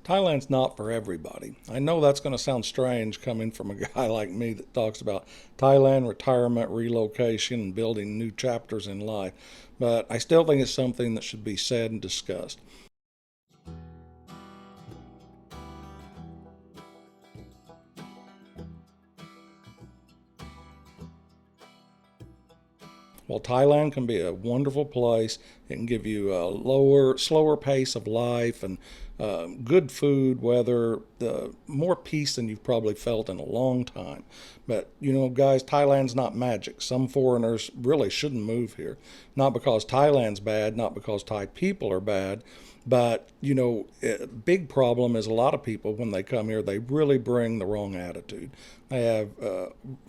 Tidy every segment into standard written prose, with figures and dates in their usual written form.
Thailand's not for everybody. I know that's going to sound strange coming from a guy like me that talks about Thailand, retirement, relocation, and building new chapters in life, but I still think it's something that should be said and discussed. While Thailand can be a wonderful place, it can give you a slower pace of life and good food, weather, more peace than you've probably felt in a long time. But guys, Thailand's not magic. Some foreigners really shouldn't move here, not because Thailand's bad, not because Thai people are bad, but a big problem is a lot of people when they come here, they really bring the wrong attitude. They have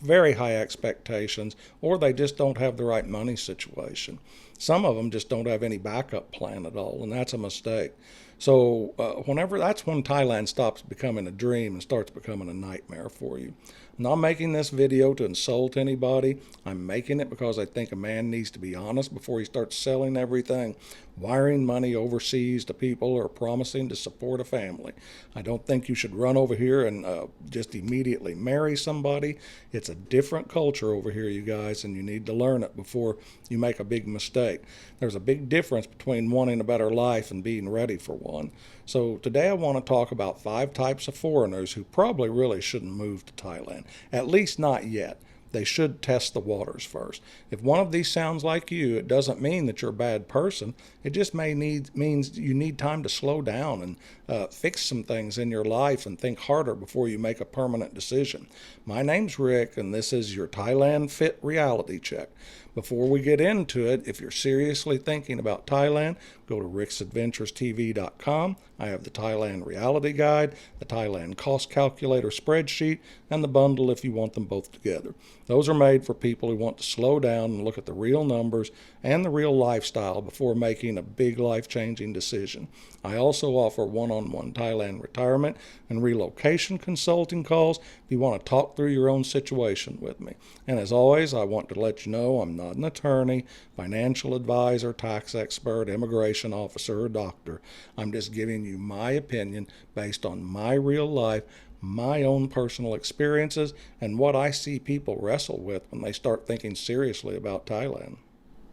very high expectations, or they just don't have the right money situation. Some of them just don't have any backup plan at all, and that's a mistake. So whenever that's when Thailand stops becoming a dream and starts becoming a nightmare for you. I'm not making this video to insult anybody. I'm making it because I think a man needs to be honest before he starts selling everything, wiring money overseas to people, or promising to support a family. I don't think you should run over here and just immediately marry somebody. It's a different culture over here, you guys, and you need to learn it before you make a big mistake. There's a big difference between wanting a better life and being ready for one. So today I want to talk about 5 types of foreigners who probably really shouldn't move to Thailand, at least not yet. They should test the waters first. If one of these sounds like you, it doesn't mean that you're a bad person. It just means you need time to slow down and fix some things in your life and think harder before you make a permanent decision. My name's Rick, and this is your Thailand Fit Reality Check. Before we get into it, if you're seriously thinking about Thailand, go to ricksadventurestv.com. I have the Thailand Reality Guide, the Thailand Cost Calculator spreadsheet, and the bundle if you want them both together. Those are made for people who want to slow down and look at the real numbers and the real lifestyle before making a big life-changing decision. I also offer one-on-one Thailand retirement and relocation consulting calls if you want to talk through your own situation with me. And as always, I want to let you know I'm not an attorney, financial advisor, tax expert, immigration officer, or doctor. I'm just giving you my opinion based on my real life, my own personal experiences, and what I see people wrestle with when they start thinking seriously about Thailand.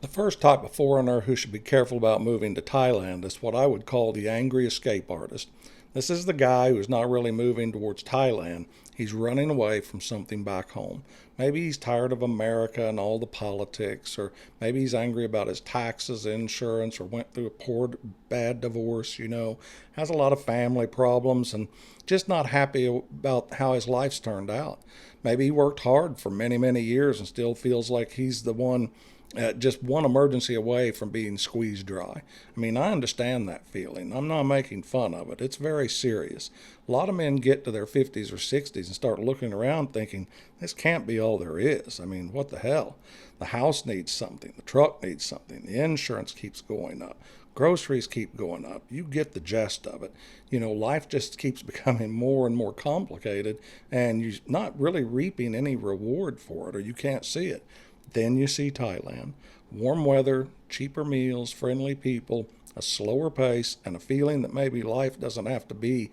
The first type of foreigner who should be careful about moving to Thailand is what I would call the angry escape artist. This is the guy who's not really moving towards Thailand. He's running away from something back home. Maybe he's tired of America and all the politics, or maybe he's angry about his taxes, insurance, or went through a poor, bad divorce, has a lot of family problems and just not happy about how his life's turned out. Maybe he worked hard for many, many years and still feels like he's the one just one emergency away from being squeezed dry. I mean, I understand that feeling. I'm not making fun of it. It's very serious. A lot of men get to their 50s or 60s and start looking around thinking, this can't be all there is. I mean, what the hell? The house needs something. The truck needs something. The insurance keeps going up. Groceries keep going up. You get the gist of it. Life just keeps becoming more and more complicated, and you're not really reaping any reward for it, or you can't see it. Then you see Thailand. Warm weather, cheaper meals, friendly people, a slower pace, and a feeling that maybe life doesn't have to be,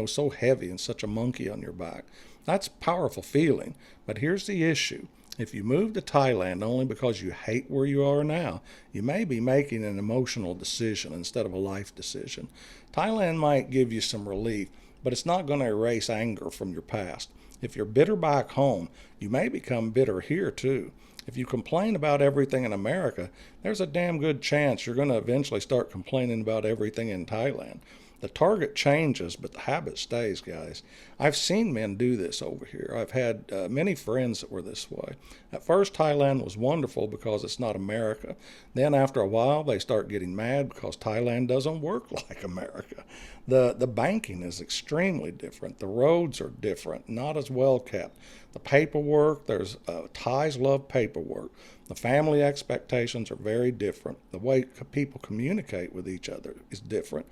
so heavy and such a monkey on your back. That's a powerful feeling. But here's the issue. If you move to Thailand only because you hate where you are now, you may be making an emotional decision instead of a life decision. Thailand might give you some relief, but it's not going to erase anger from your past. If you're bitter back home, you may become bitter here too. If you complain about everything in America, there's a damn good chance you're going to eventually start complaining about everything in Thailand. The target changes, but the habit stays, guys. I've seen men do this over here. I've had many friends that were this way. At first, Thailand was wonderful because it's not America. Then after a while, they start getting mad because Thailand doesn't work like America. The banking is extremely different. The roads are different, not as well kept. The paperwork, Thais love paperwork. The family expectations are very different. The way people communicate with each other is different.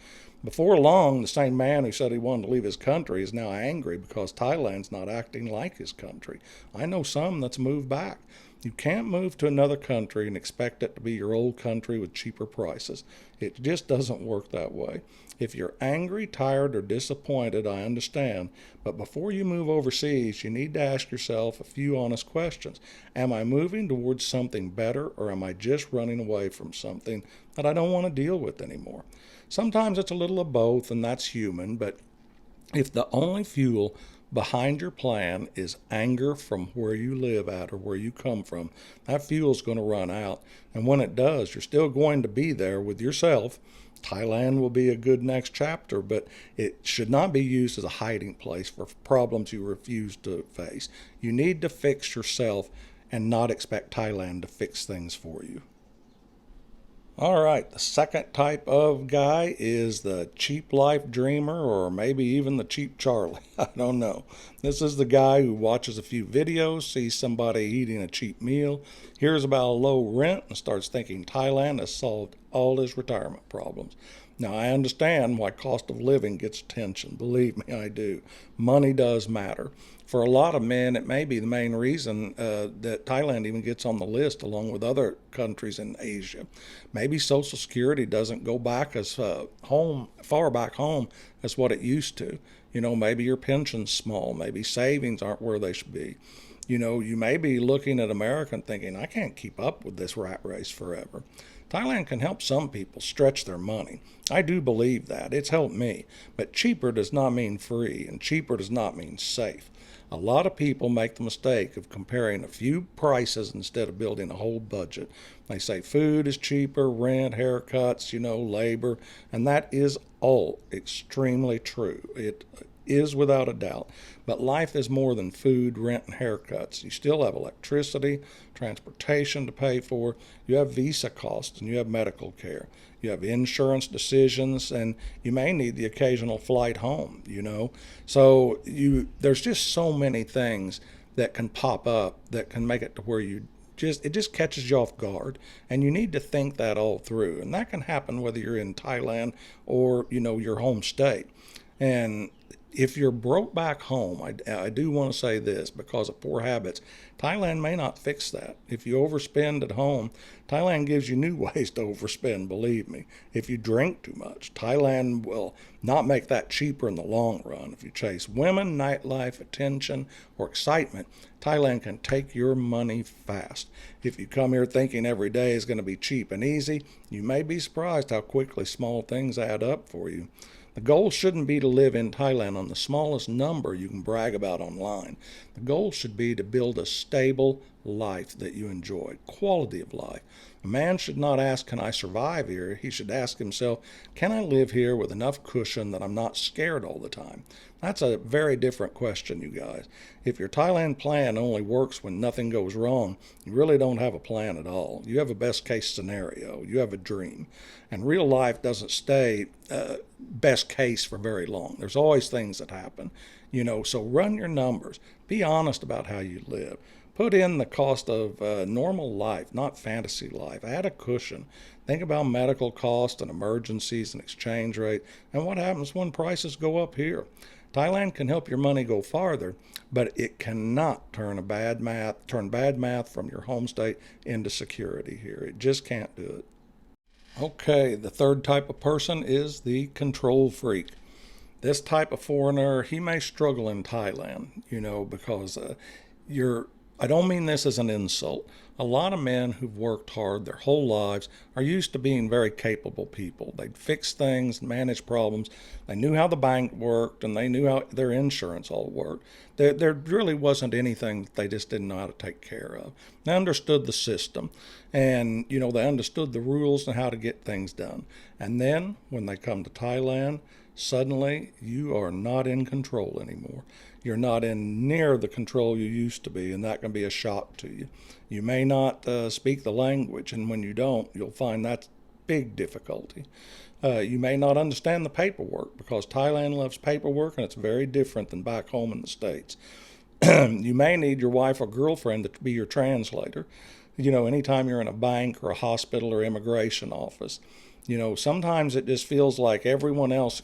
Before long, the same man who said he wanted to leave his country is now angry because Thailand's not acting like his country. I know some that's moved back. You can't move to another country and expect it to be your old country with cheaper prices. It just doesn't work that way. If you're angry, tired, or disappointed, I understand. But before you move overseas, you need to ask yourself a few honest questions. Am I moving towards something better, or am I just running away from something that I don't want to deal with anymore? Sometimes it's a little of both, and that's human, but if the only fuel behind your plan is anger from where you live at or where you come from, that fuel's going to run out. And when it does, you're still going to be there with yourself. Thailand will be a good next chapter, but it should not be used as a hiding place for problems you refuse to face. You need to fix yourself and not expect Thailand to fix things for you. All right, the second type of guy is the cheap life dreamer, or maybe even the cheap Charlie. I don't know. This is the guy who watches a few videos, sees somebody eating a cheap meal, hears about a low rent, and starts thinking Thailand has solved all his retirement problems. Now, I understand why cost of living gets attention. Believe me, I do. Money does matter. For a lot of men, it may be the main reason that Thailand even gets on the list along with other countries in Asia. Maybe Social Security doesn't go back as far back home as what it used to. Maybe your pension's small. Maybe savings aren't where they should be. You may be looking at America and thinking, I can't keep up with this rat race forever. Thailand can help some people stretch their money. I do believe that. It's helped me. But cheaper does not mean free, and cheaper does not mean safe. A lot of people make the mistake of comparing a few prices instead of building a whole budget. They say food is cheaper, rent, haircuts, labor, and that is all extremely true. It is without a doubt. But life is more than food, rent, and haircuts. You still have electricity, transportation to pay for. You have visa costs, and you have medical care. You have insurance decisions, and you may need the occasional flight home, So there's just so many things that can pop up that can make it to where it just catches you off guard, and you need to think that all through. And that can happen whether you're in Thailand or, your home state. And if you're broke back home, I do want to say this, because of poor habits, Thailand may not fix that. If you overspend at home, Thailand gives you new ways to overspend, believe me. If you drink too much, Thailand will not make that cheaper in the long run. If you chase women, nightlife, attention, or excitement, Thailand can take your money fast. If you come here thinking every day is going to be cheap and easy, you may be surprised how quickly small things add up for you. The goal shouldn't be to live in Thailand on the smallest number you can brag about online. The goal should be to build a stable life that you enjoy, quality of life. A man should not ask, can I survive here? He should ask himself, can I live here with enough cushion that I'm not scared all the time? That's a very different question, you guys. If your Thailand plan only works when nothing goes wrong, you really don't have a plan at all. You have a best case scenario. You have a dream. And real life doesn't stay best case for very long. There's always things that happen. So run your numbers. Be honest about how you live. Put in the cost of normal life, not fantasy life. Add a cushion. Think about medical costs and emergencies and exchange rate and what happens when prices go up here. Thailand can help your money go farther, but it cannot turn bad math from your home state into security here. It just can't do it. Okay, the third type of person is the control freak. This type of foreigner, he may struggle in Thailand, because I don't mean this as an insult. A lot of men who've worked hard their whole lives are used to being very capable people. They'd fix things, manage problems. They knew how the bank worked, and they knew how their insurance all worked. There really wasn't anything they just didn't know how to take care of. They understood the system, and they understood the rules and how to get things done. And then when they come to Thailand, suddenly you are not in control anymore. You're not in near the control you used to be, and that can be a shock to you. You may not speak the language, and when you don't, you'll find that's big difficulty. You may not understand the paperwork, because Thailand loves paperwork, and it's very different than back home in the States. You may need your wife or girlfriend to be your translator. Anytime you're in a bank or a hospital or immigration office. Sometimes it just feels like everyone else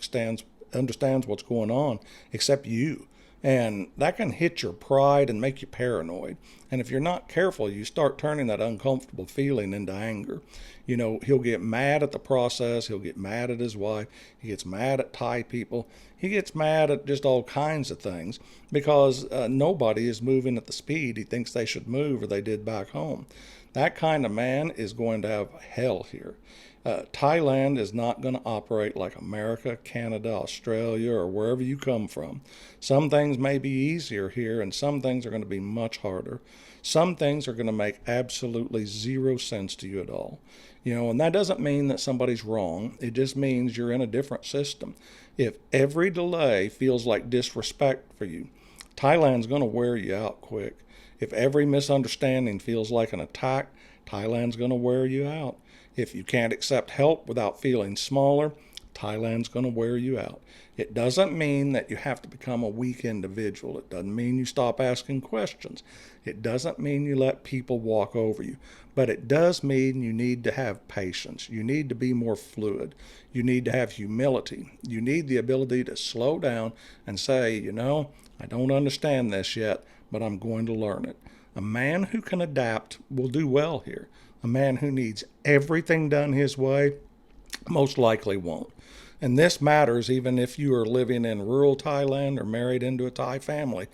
understands what's going on except you. And that can hit your pride and make you paranoid. And if you're not careful, you start turning that uncomfortable feeling into anger. He'll get mad at the process. He'll get mad at his wife. He gets mad at Thai people. He gets mad at just all kinds of things because nobody is moving at the speed he thinks they should move or they did back home. That kind of man is going to have hell here. Thailand is not going to operate like America, Canada, Australia, or wherever you come from. Some things may be easier here, and some things are going to be much harder. Some things are going to make absolutely zero sense to you at all. And that doesn't mean that somebody's wrong. It just means you're in a different system. If every delay feels like disrespect for you, Thailand's going to wear you out quick. If every misunderstanding feels like an attack, Thailand's going to wear you out. If you can't accept help without feeling smaller, Thailand's going to wear you out. It doesn't mean that you have to become a weak individual. It doesn't mean you stop asking questions. It doesn't mean you let people walk over you. But it does mean you need to have patience. You need to be more fluid. You need to have humility. You need the ability to slow down and say, I don't understand this yet, but I'm going to learn it. A man who can adapt will do well here. A man who needs everything done his way most likely won't. And this matters even if you are living in rural Thailand or married into a Thai family.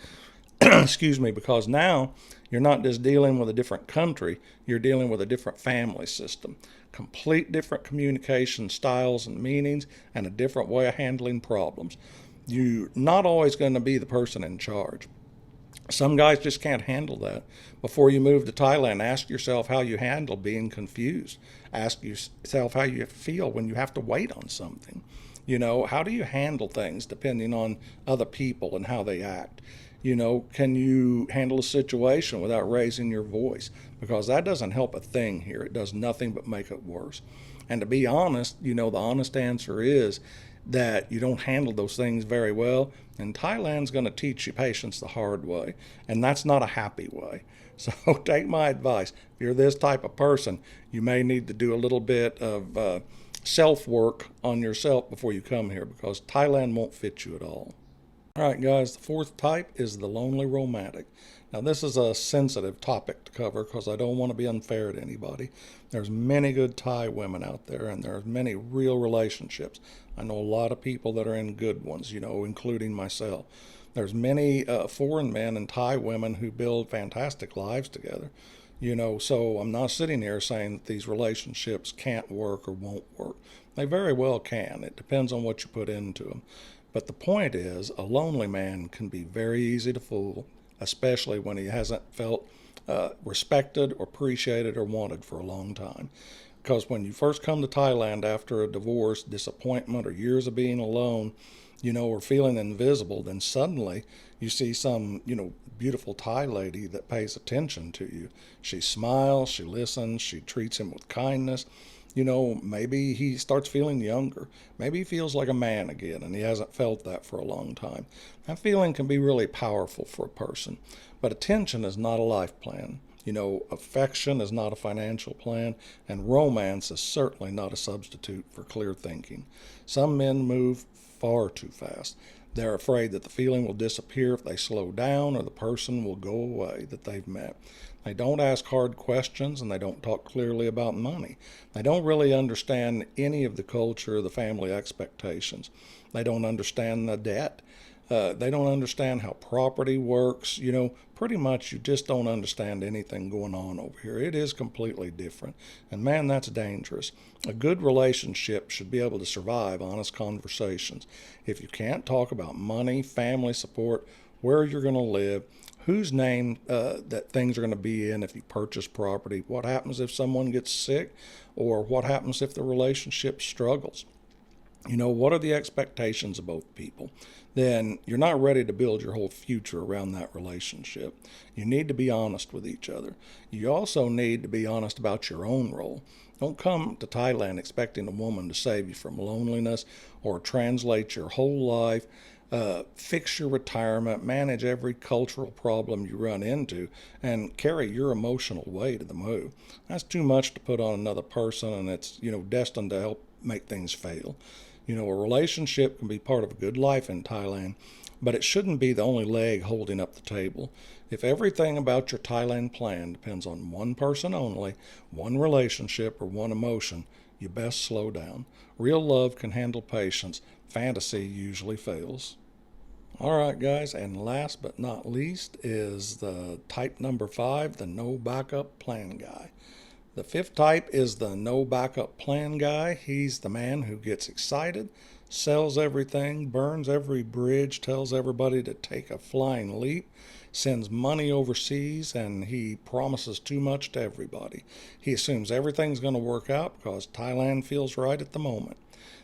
Excuse me, because now you're not just dealing with a different country, you're dealing with a different family system. Complete different communication styles and meanings and a different way of handling problems. You're not always going to be the person in charge. Some guys just can't handle that. Before you move to Thailand, ask yourself how you handle being confused. Ask yourself how you feel when you have to wait on something. How do you handle things depending on other people and how they act? Can you handle a situation without raising your voice? Because that doesn't help a thing here. It does nothing but make it worse. And to be honest, the honest answer is that you don't handle those things very well, and Thailand's going to teach you patience the hard way, and that's not a happy way. So take my advice. If you're this type of person, you may need to do a little bit of self-work on yourself before you come here, because Thailand won't fit you at all. All right, guys, the fourth type is the lonely romantic. Now, this is a sensitive topic to cover because I don't want to be unfair to anybody. There's many good Thai women out there, and there's many real relationships. I know a lot of people that are in good ones, including myself. There's many foreign men and Thai women who build fantastic lives together. So I'm not sitting here saying that these relationships can't work or won't work. They very well can. It depends on what you put into them. But the point is, a lonely man can be very easy to fool, especially when he hasn't felt respected or appreciated or wanted for a long time. Because when you first come to Thailand after a divorce, disappointment, or years of being alone, or feeling invisible, then suddenly you see some, beautiful Thai lady that pays attention to you. She smiles, she listens, she treats him with kindness. Maybe he starts feeling younger. Maybe he feels like a man again, and he hasn't felt that for a long time. That feeling can be really powerful for a person. But attention is not a life plan. Affection is not a financial plan, and romance is certainly not a substitute for clear thinking. Some men move far too fast. They're afraid that the feeling will disappear if they slow down, or the person will go away that they've met. They don't ask hard questions, and they don't talk clearly about money. They don't really understand any of the culture or the family expectations. They don't understand the debt. They don't understand how property works. Pretty much you just don't understand anything going on over here. It is completely different. And man, that's dangerous. A good relationship should be able to survive honest conversations. If you can't talk about money, family support, where you're going to live, whose name that things are going to be in if you purchase property, what happens if someone gets sick, or what happens if the relationship struggles. What are the expectations of both people? Then you're not ready to build your whole future around that relationship. You need to be honest with each other. You also need to be honest about your own role. Don't come to Thailand expecting a woman to save you from loneliness or translate your whole life, fix your retirement, manage every cultural problem you run into, and carry your emotional weight to the move. That's too much to put on another person, and it's destined to help make things fail. A relationship can be part of a good life in Thailand, but it shouldn't be the only leg holding up the table. If everything about your Thailand plan depends on one person only, one relationship, or one emotion, you best slow down. Real love can handle patience. Fantasy usually fails. All right, guys, and last but not least is the type number 5, the no backup plan guy. The fifth type is the no backup plan guy. He's the man who gets excited, sells everything, burns every bridge, tells everybody to take a flying leap, sends money overseas, and he promises too much to everybody. He assumes everything's going to work out because Thailand feels right at the moment.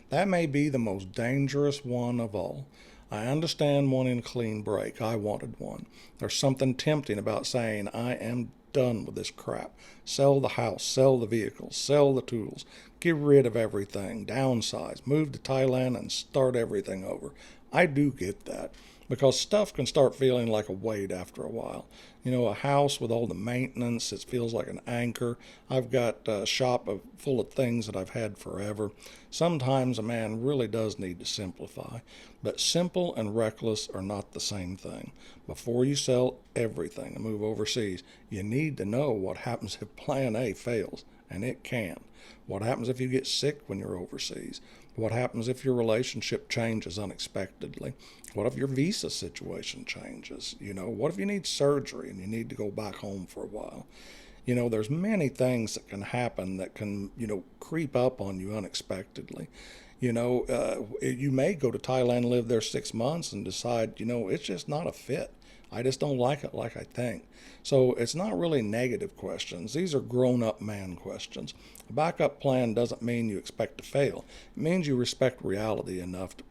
That may be the most dangerous one of all. I understand wanting a clean break. I wanted one. There's something tempting about saying, I am done with this crap. Sell the house, sell the vehicles, sell the tools, get rid of everything, downsize, move to Thailand and start everything over. I do get that because stuff can start feeling like a weight after a while. You know, a house with all the maintenance, it feels like an anchor. I've got a shop full of things that I've had forever. Sometimes a man really does need to simplify, but simple and reckless are not the same thing. Before you sell everything and move overseas, you need to know what happens if plan A fails, and it can. What happens if you get sick when you're overseas? What happens if your relationship changes unexpectedly? What if your visa situation changes? You know, what if you need surgery and you need to go back home for a while? You know, there's many things that can happen that can, creep up on you unexpectedly. You may go to Thailand, live there 6 months and decide, it's just not a fit. I just don't like it like I think. So it's not really negative questions. These are grown-up man questions. A backup plan doesn't mean you expect to fail. It means you respect reality enough to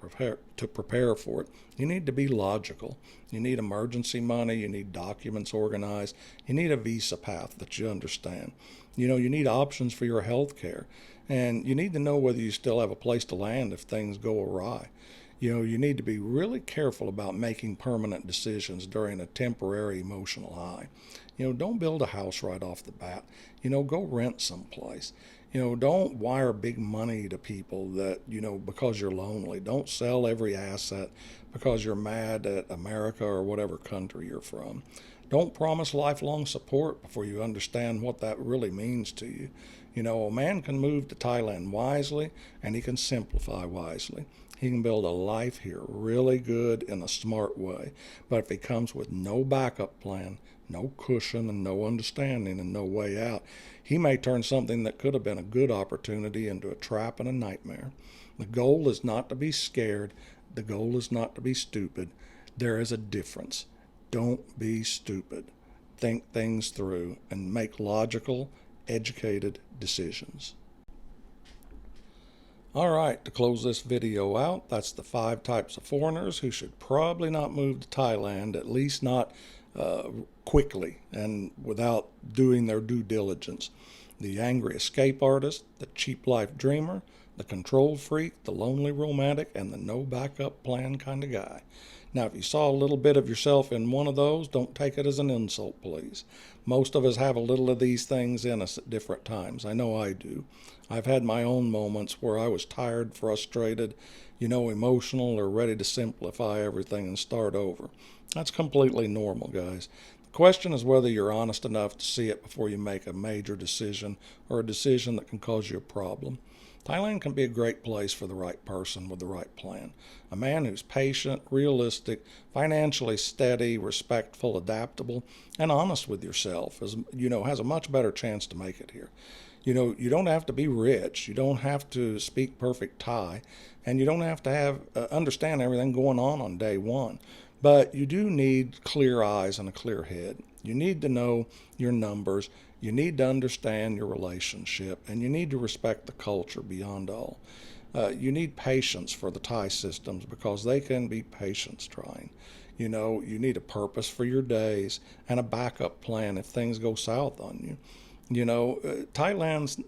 prepare for it. You need to be logical. You need emergency money. You need documents organized. You need a visa path that you understand. You need options for your health care. And you need to know whether you still have a place to land if things go awry. You need to be really careful about making permanent decisions during a temporary emotional high. Don't build a house right off the bat. Go rent someplace. Don't wire big money to people that, because you're lonely. Don't sell every asset because you're mad at America or whatever country you're from. Don't promise lifelong support before you understand what that really means to you. A man can move to Thailand wisely and he can simplify wisely. He can build a life here really good in a smart way. But if he comes with no backup plan, no cushion and no understanding and no way out, he may turn something that could have been a good opportunity into a trap and a nightmare. The goal is not to be scared. The goal is not to be stupid. There is a difference. Don't be stupid. Think things through and make logical, educated decisions. All right, to close this video out, that's the 5 types of foreigners who should probably not move to Thailand, at least not quickly and without doing their due diligence. The angry escape artist, the cheap life dreamer, the control freak, the lonely romantic, and the no backup plan kind of guy. Now, if you saw a little bit of yourself in one of those, don't take it as an insult, please. Most of us have a little of these things in us at different times. I know I do. I've had my own moments where I was tired, frustrated, emotional, or ready to simplify everything and start over. That's completely normal, guys. The question is whether you're honest enough to see it before you make a major decision or a decision that can cause you a problem. Thailand can be a great place for the right person with the right plan. A man who's patient, realistic, financially steady, respectful, adaptable, and honest with yourself has a much better chance to make it here. You don't have to be rich. You don't have to speak perfect Thai, and you don't have to have understand everything going on day one. But you do need clear eyes and a clear head. You need to know your numbers. You need to understand your relationship, and you need to respect the culture beyond all. You need patience for the Thai systems because they can be patience trying. You need a purpose for your days and a backup plan if things go south on you. Thailand's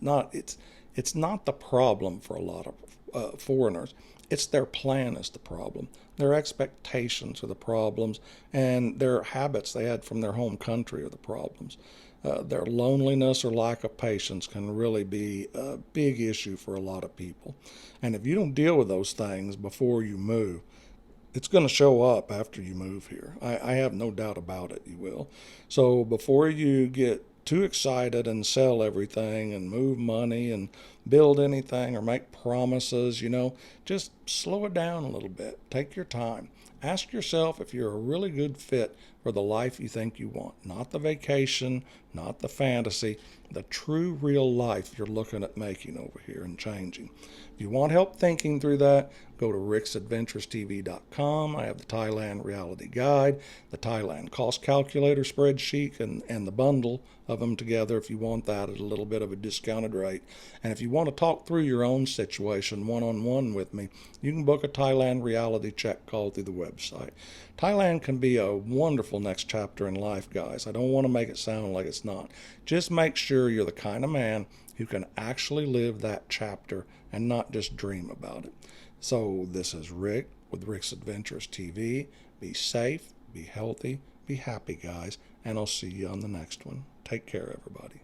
it's not the problem for a lot of foreigners. It's their plan is the problem. Their expectations are the problems, and their habits they had from their home country are the problems. Their loneliness or lack of patience can really be a big issue for a lot of people. And if you don't deal with those things before you move, It's going to show up after you move here. I have no doubt about it, you will. So before you get too excited and sell everything and move money and build anything or make promises, just slow it down a little bit. Take your time. Ask yourself if you're a really good fit for the life you think you want. Not the vacation, not the fantasy, the true real life you're looking at making over here and changing. If you want help thinking through that, go to ricksadventurestv.com. I have the Thailand Reality Guide, the Thailand Cost Calculator spreadsheet, and the bundle of them together if you want that at a little bit of a discounted rate. And if you want to talk through your own situation one-on-one with me, you can book a Thailand Reality check call through the website. Thailand can be a wonderful next chapter in life, guys. I don't want to make it sound like it's not. Just make sure you're the kind of man who can actually live that chapter and not just dream about it. So this is Rick with Rick's Adventures TV. Be safe, be healthy, be happy, guys, and I'll see you on the next one. Take care, everybody.